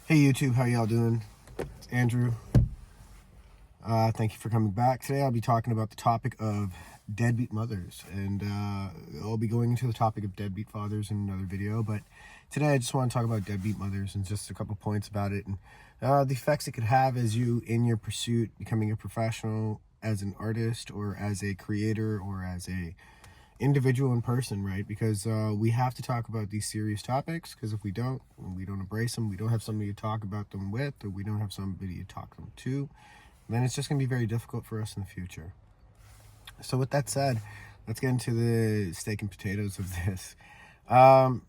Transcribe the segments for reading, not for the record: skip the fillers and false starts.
Hey YouTube, how y'all doing? It's Andrew. Thank you for coming back. Today I'll be talking about the topic of deadbeat mothers, and I'll be going into the topic of deadbeat fathers in another video, but today I just want to talk about deadbeat mothers and just a couple points about it and the effects it could have as you in your pursuit, becoming a professional as an artist or as a creator or as a individual in person, right? Because we have to talk about these serious topics, because if we don't embrace them, we don't have somebody to talk about them with, or we don't have somebody to talk them to, then it's just going to be very difficult for us in the future. So with that said, let's get into the steak and potatoes of this.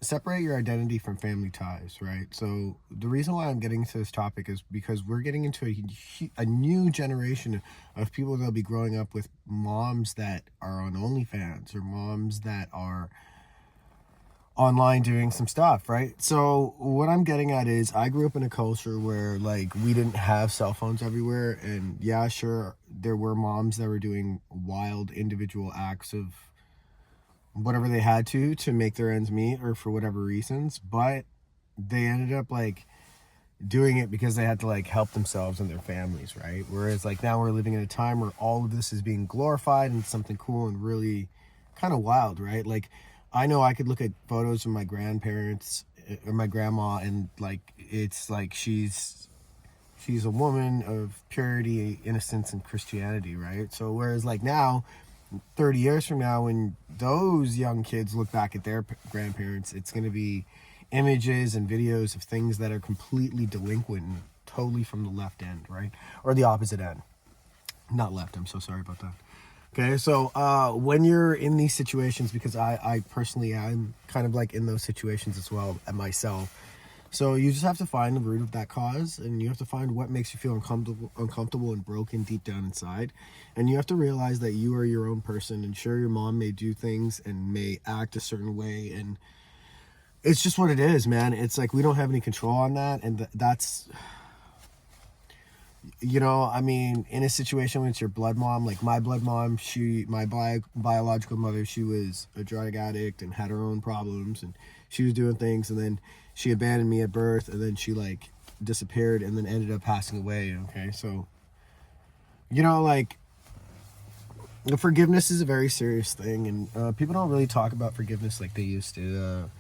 Separate your identity from family ties, right? So the reason why I'm getting into this topic is because we're getting into a new generation of people that'll be growing up with moms that are on OnlyFans or moms that are online doing some stuff, right? So what I'm getting at is I grew up in a culture where like we didn't have cell phones everywhere, and yeah, sure, there were moms that were doing wild individual acts of whatever they had to make their ends meet or for whatever reasons, but they ended up like doing it because they had to like help themselves and their families, right? Whereas like now we're living in a time where all of this is being glorified and something cool and really kind of wild, right? Like I know I could look at photos of my grandparents or my grandma and like it's like she's a woman of purity, innocence, and Christianity, right? So whereas like now 30 years from now, when those young kids look back at their grandparents, it's going to be images and videos of things that are completely delinquent and totally from the left end, right? Or the opposite end. Not left, I'm so sorry about that. Okay, so when you're in these situations, because I personally, I'm kind of like in those situations as well at myself. So you just have to find the root of that cause, and you have to find what makes you feel uncomfortable and broken deep down inside. And you have to realize that you are your own person, and sure, your mom may do things and may act a certain way, and it's just what it is, man. It's like we don't have any control on that, and that's, you know, I mean, in a situation when it's your blood mom, like my blood mom, my biological mother, she was a drug addict and had her own problems, and she was doing things, and then she abandoned me at birth, and then she like disappeared and then ended up passing away. Okay, so you know, like forgiveness is a very serious thing, and people don't really talk about forgiveness like they used to.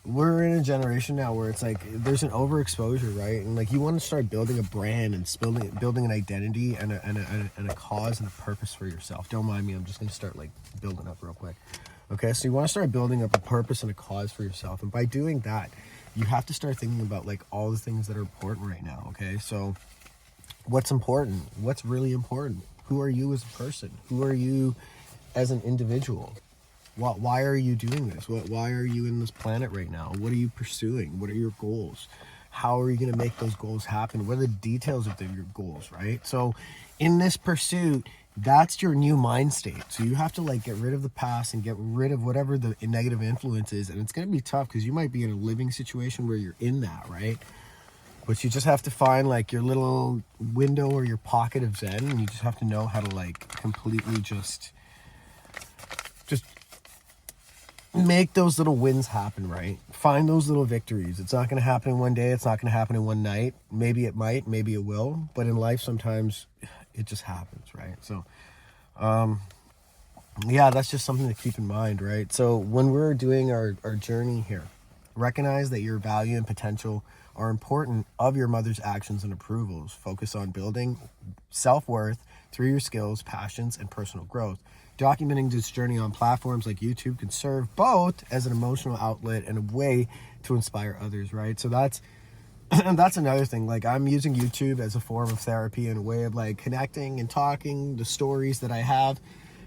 We're in a generation now where it's like there's an overexposure, right? And like you want to start building a brand and building an identity and a cause and a purpose for yourself. Don't mind me, I'm just gonna start like building up real quick. Okay, so you want to start building up a purpose and a cause for yourself, and by doing that, you have to start thinking about like all the things that are important right now. Okay, so what's important? What's really important? Who are you as a person? Who are you as an individual? Why are you doing this? Why are you in this planet right now? What are you pursuing? What are your goals? How are you going to make those goals happen? What are the details of your goals, right? So in this pursuit, that's your new mind state. So you have to like get rid of the past and get rid of whatever the negative influence is. And it's going to be tough because you might be in a living situation where you're in that, right? But you just have to find like your little window or your pocket of zen, and you just have to know how to like completely just make those little wins happen, right? Find those little victories. It's not going to happen in one day. It's not going to happen in one night. Maybe it might, maybe it will. But in life, sometimes it just happens, right? So, yeah, that's just something to keep in mind, right? So when we're doing our journey here, recognize that your value and potential are important of your mother's actions and approvals. Focus on building self-worth through your skills, passions, and personal growth. Documenting this journey on platforms like YouTube can serve both as an emotional outlet and a way to inspire others, right? So that's another thing. Like I'm using YouTube as a form of therapy and a way of like connecting and talking the stories that I have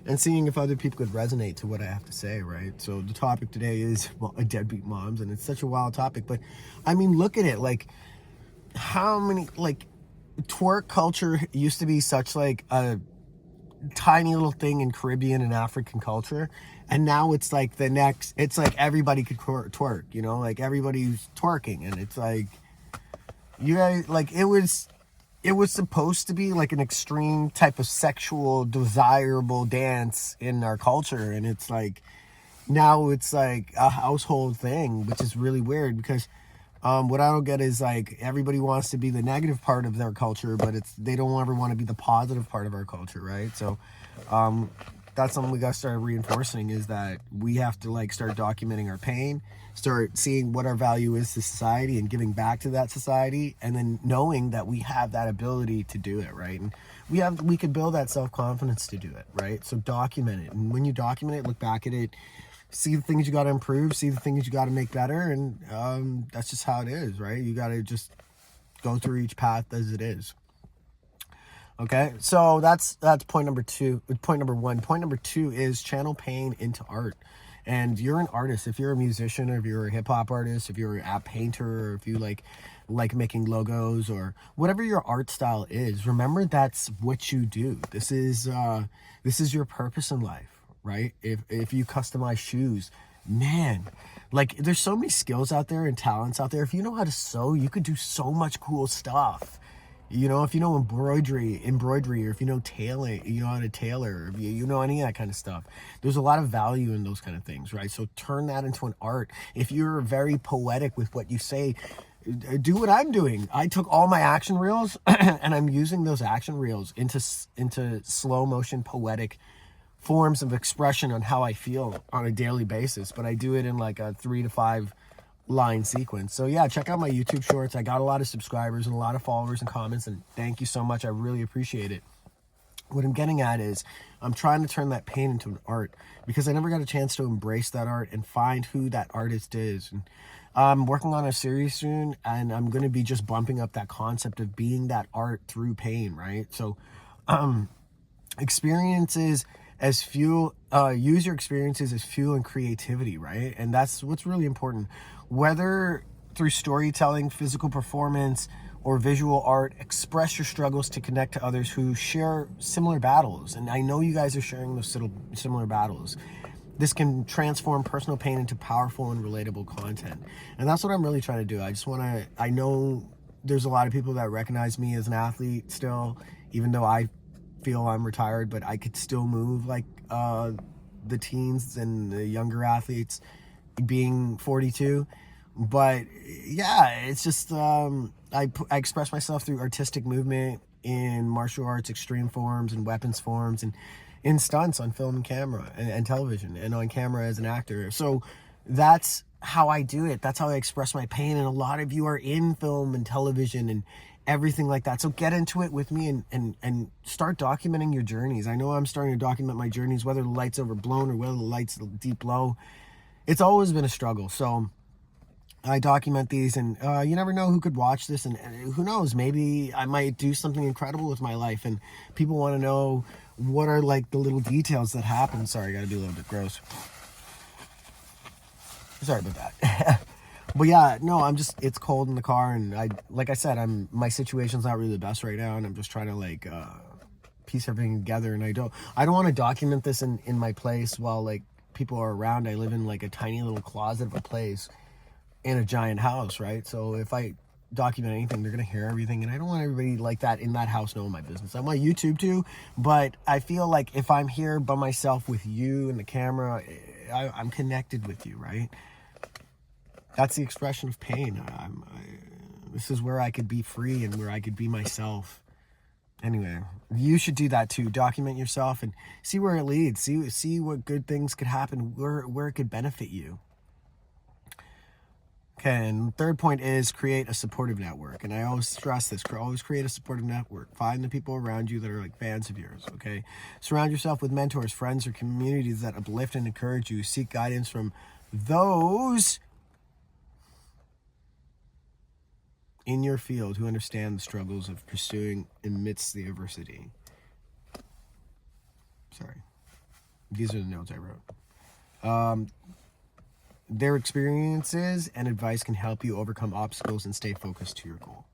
and seeing if other people could resonate to what I have to say, right? So the topic today is deadbeat moms, and it's such a wild topic, but I mean, look at it. Like how many, like twerk culture used to be such like a tiny little thing in Caribbean and African culture, and now it's like it's like everybody could twerk, you know, like everybody's twerking, and it's like you guys, like it was supposed to be like an extreme type of sexual desirable dance in our culture, and it's like now it's like a household thing, which is really weird because What I don't get is like everybody wants to be the negative part of their culture, but they don't ever want to be the positive part of our culture, right? So that's something we got to start reinforcing, is that we have to like start documenting our pain, start seeing what our value is to society and giving back to that society, and then knowing that we have that ability to do it, right? And we could build that self-confidence to do it, right? So document it, and when you document it, look back at it, see the things you got to improve, see the things you got to make better, and that's just how it is, right? You got to just go through each path as it is. Okay, so that's point number two. Point number one. Point number two is channel pain into art. And you're an artist. If you're a musician, or if you're a hip hop artist, if you're an app painter, or if you like making logos, or whatever your art style is, remember that's what you do. This is your purpose in life, right? If you customize shoes, man, like there's so many skills out there and talents out there. If you know how to sew, you could do so much cool stuff. You know, if you know embroidery, or if you know tailoring, you know how to tailor, or if you know any of that kind of stuff. There's a lot of value in those kind of things, right? So turn that into an art. If you're very poetic with what you say, do what I'm doing. I took all my action reels and I'm using those action reels into slow motion poetic forms of expression on how I feel on a daily basis. But I do it in like a 3 to 5 line sequence. So yeah, check out my YouTube shorts. I got a lot of subscribers and a lot of followers and comments, and thank you so much. I really appreciate it. What I'm getting at is I'm trying to turn that pain into an art, because I never got a chance to embrace that art and find who that artist is. And I'm working on a series soon, and I'm going to be just bumping up that concept of being that art through pain, right? So experiences as fuel, use your experiences as fuel and creativity, right? And that's what's really important. Whether through storytelling, physical performance, or visual art, express your struggles to connect to others who share similar battles. And I know you guys are sharing those similar battles. This can transform personal pain into powerful and relatable content. And that's what I'm really trying to do. I know there's a lot of people that recognize me as an athlete still, even though I feel I'm retired, but I could still move like the teens and the younger athletes, being 42. But yeah, it's just I express myself through artistic movement in martial arts extreme forms and weapons forms, and in stunts on film and camera and television, and on camera as an actor. So that's how I do it. That's how I express my pain. And a lot of you are in film and television and everything like that. So get into it with me and start documenting your journeys. I know I'm starting to document my journeys, whether the light's overblown or whether the light's deep low. It's always been a struggle. So I document these, and you never know who could watch this, and who knows, maybe I might do something incredible with my life, and people want to know what are like the little details that happen. Sorry, I gotta be a little bit gross. Sorry about that. But yeah, no, it's cold in the car, and like I said, my situation's not really the best right now, and I'm just trying to like piece everything together, and I don't want to document this in my place while like people are around. I live in like a tiny little closet of a place in a giant house, right? So if I document anything, they're gonna hear everything, and I don't want everybody like that in that house knowing my business. I want YouTube too, but I feel like if I'm here by myself with you and the camera, I'm connected with you, right? That's the expression of pain. This is where I could be free and where I could be myself. Anyway, you should do that too. Document yourself and see where it leads. See what good things could happen, where it could benefit you. Okay, and third point is create a supportive network. And I always stress this, always create a supportive network. Find the people around you that are like fans of yours, okay? Surround yourself with mentors, friends, or communities that uplift and encourage you. Seek guidance from those in your field who understand the struggles of pursuing amidst the adversity. Sorry. These are the notes I wrote. Their experiences and advice can help you overcome obstacles and stay focused to your goal.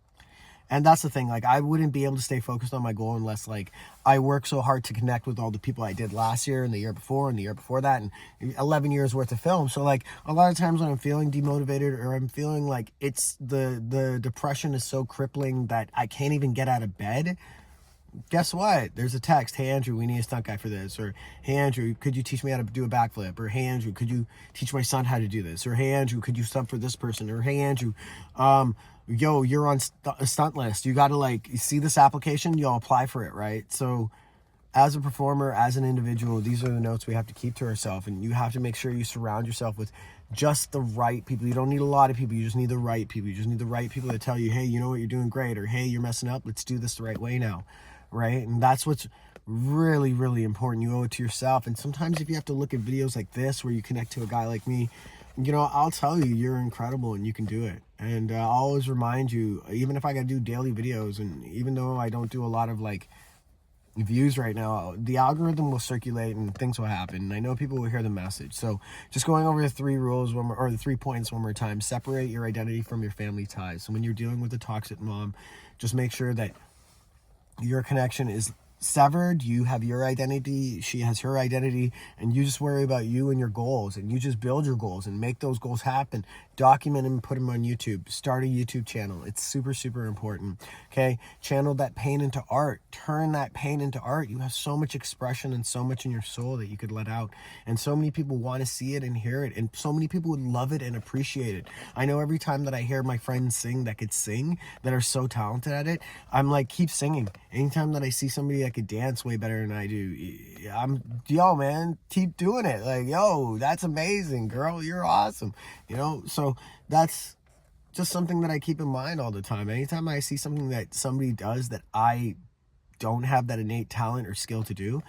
And that's the thing, like I wouldn't be able to stay focused on my goal unless like I work so hard to connect with all the people I did last year and the year before and the year before that, and 11 years worth of film. So like a lot of times when I'm feeling demotivated, or I'm feeling like it's the depression is so crippling that I can't even get out of bed, guess what? There's a text. Hey, Andrew, we need a stunt guy for this. Or, hey, Andrew, could you teach me how to do a backflip? Or, hey, Andrew, could you teach my son how to do this? Or, hey, Andrew, could you stunt for this person? Or, hey, Andrew, yo, you're on a stunt list. You got to, like, you see this application, you'll apply for it, right? So as a performer, as an individual, these are the notes we have to keep to ourselves. And you have to make sure you surround yourself with just the right people. You don't need a lot of people. You just need the right people. You just need the right people that tell you, hey, you know what, you're doing great. Or, hey, you're messing up. Let's do this the right way now, right? And that's what's really, really important. You owe it to yourself. And sometimes if you have to look at videos like this where you connect to a guy like me, you know, I'll tell you, you're incredible and you can do it. And I'll always remind you, even if I got to do daily videos, and even though I don't do a lot of, like, views right now, the algorithm will circulate and things will happen. And I know people will hear the message. So just going over the 3 rules or the 3 points one more time. Separate your identity from your family ties. So when you're dealing with a toxic mom, just make sure that your connection is severed. You have your identity, she has her identity, and you just worry about you and your goals, and you just build your goals and make those goals happen. Document them, put them on YouTube. Start a YouTube channel. It's super, super important. Okay, channel that pain into art. Turn that pain into art. You have so much expression and so much in your soul that you could let out, and so many people want to see it and hear it, and so many people would love it and appreciate it. I know every time that I hear my friends sing that could sing, that are so talented at it, I'm like, keep singing. Anytime that I see somebody that could dance way better than I do, yo, man, keep doing it. Like, yo, that's amazing, girl, you're awesome, you know. So that's just something that I keep in mind all the time. Anytime I see something that somebody does that I don't have that innate talent or skill to do,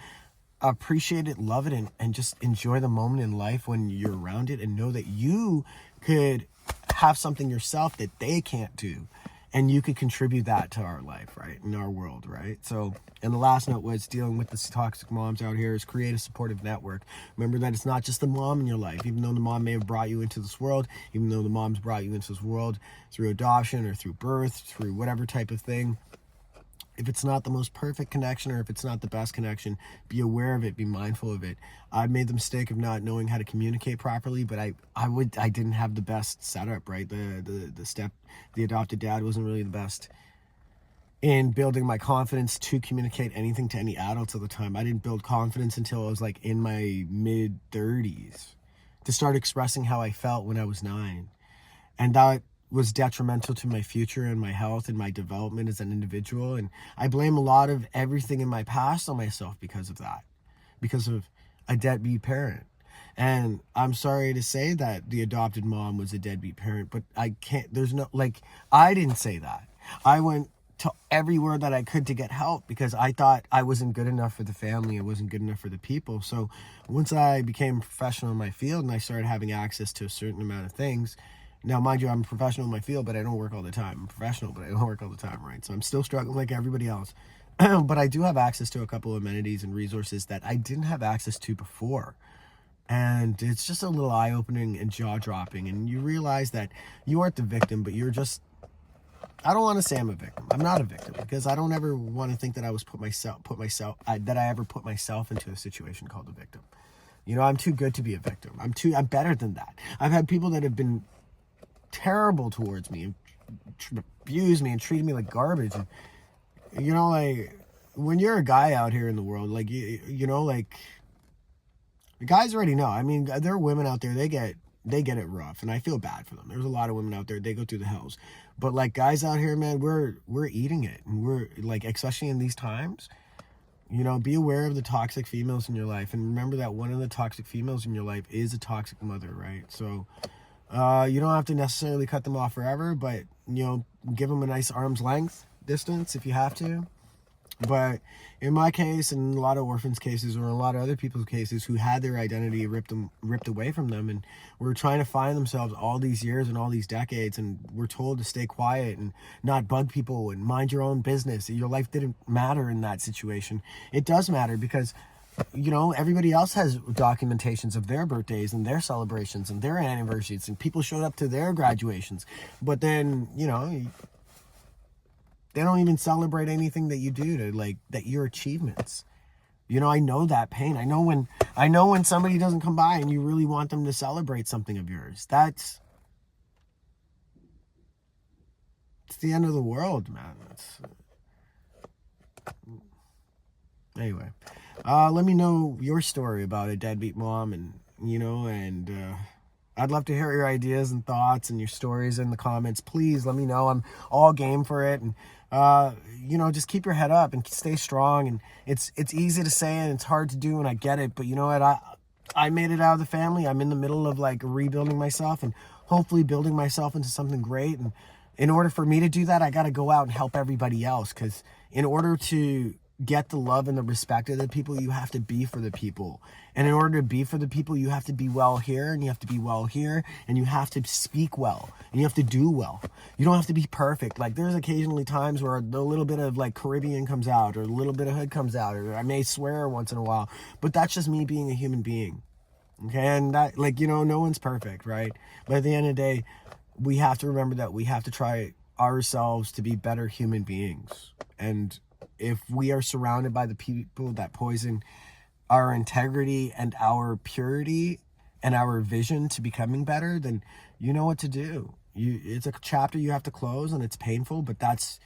appreciate it, love it, and just enjoy the moment in life when you're around it, and know that you could have something yourself that they can't do, and you could contribute that to our life, right, in our world, right? So, and the last note was dealing with the toxic moms out here is create a supportive network. Remember that it's not just the mom in your life. Even though the mom may have brought you into this world, even though the mom's brought you into this world through adoption or through birth, through whatever type of thing, if it's not the most perfect connection, or if it's not the best connection, be aware of it, be mindful of it. I made the mistake of not knowing how to communicate properly, but I didn't have the best setup, right? The adopted dad wasn't really the best in building my confidence to communicate anything to any adults at the time. I didn't build confidence until I was like in my mid 30s to start expressing how I felt when I was 9. And that was detrimental to my future and my health and my development as an individual. And I blame a lot of everything in my past on myself because of that, because of a deadbeat parent. And I'm sorry to say that the adopted mom was a deadbeat parent, but I can't, there's no, like, I didn't say that. I went to everywhere that I could to get help because I thought I wasn't good enough for the family. I wasn't good enough for the people. So once I became a professional in my field and I started having access to a certain amount of things, now, mind you, I'm a professional in my field, but I don't work all the time. I'm a professional, but I don't work all the time, right? So I'm still struggling like everybody else. But I do have access to a couple of amenities and resources that I didn't have access to before. And it's just a little eye-opening and jaw-dropping. And you realize that you aren't the victim, but you're just... I don't want to say I'm a victim. I'm not a victim because I don't ever want to think that I ever put myself into a situation called a victim. You know, I'm too good to be a victim. I'm better than that. I've had people that have been terrible towards me and abused me and treated me like garbage. And, you know, like, when you're a guy out here in the world, like, you know, like, the guys already know. I mean, there are women out there, they get it rough, and I feel bad for them. There's a lot of women out there, they go through the hells. But, like, guys out here, man, we're eating it. And we're, like, especially in these times, you know, be aware of the toxic females in your life. And remember that one of the toxic females in your life is a toxic mother, right? So, you don't have to necessarily cut them off forever, but, you know, give them a nice arm's length distance if you have to. But in my case, and a lot of orphans' cases, or a lot of other people's cases who had their identity ripped away from them, and were trying to find themselves all these years and all these decades, and we're told to stay quiet and not bug people and mind your own business. Your life didn't matter in that situation. It does matter because, you know, everybody else has documentations of their birthdays and their celebrations and their anniversaries, and people showed up to their graduations. But then, you know, they don't even celebrate anything that you do to, like, that your achievements. You know, I know that pain. I know when somebody doesn't come by and you really want them to celebrate something of yours. It's the end of the world, man. Anyway, let me know your story about a deadbeat mom, and I'd love to hear your ideas and thoughts and your stories in the comments. Please let me know. I'm all game for it. And just keep your head up and stay strong. And it's easy to say and it's hard to do, and I get it. But you know what? I made it out of the family. I'm in the middle of like rebuilding myself and hopefully building myself into something great. And in order for me to do that, I got to go out and help everybody else, because in order to get the love and the respect of the people, you have to be for the people. And in order to be for the people, you have to be well here, and you have to be well here, and you have to speak well, and you have to do well. You don't have to be perfect. Like, there's occasionally times where a little bit of like Caribbean comes out, or a little bit of hood comes out, or I may swear once in a while, but that's just me being a human being. Okay, and that, like, no one's perfect, right? But at the end of the day, we have to remember that we have to try ourselves to be better human beings. And if we are surrounded by the people that poison our integrity and our purity and our vision to becoming better, then you know what to do. It's a chapter you have to close, and it's painful, but that's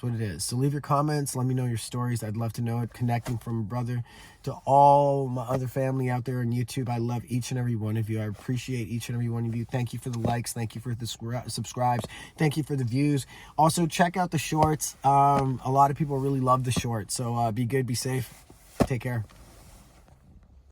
what it is. So leave your comments. Let me know your stories. I'd love to know it. Connecting from a brother to all my other family out there on YouTube. I love each and every one of you. I appreciate each and every one of you. Thank you for the likes. Thank you for the subscribes. Thank you for the views. Also, check out the shorts. A lot of people really love the shorts. So be good, be safe. Take care.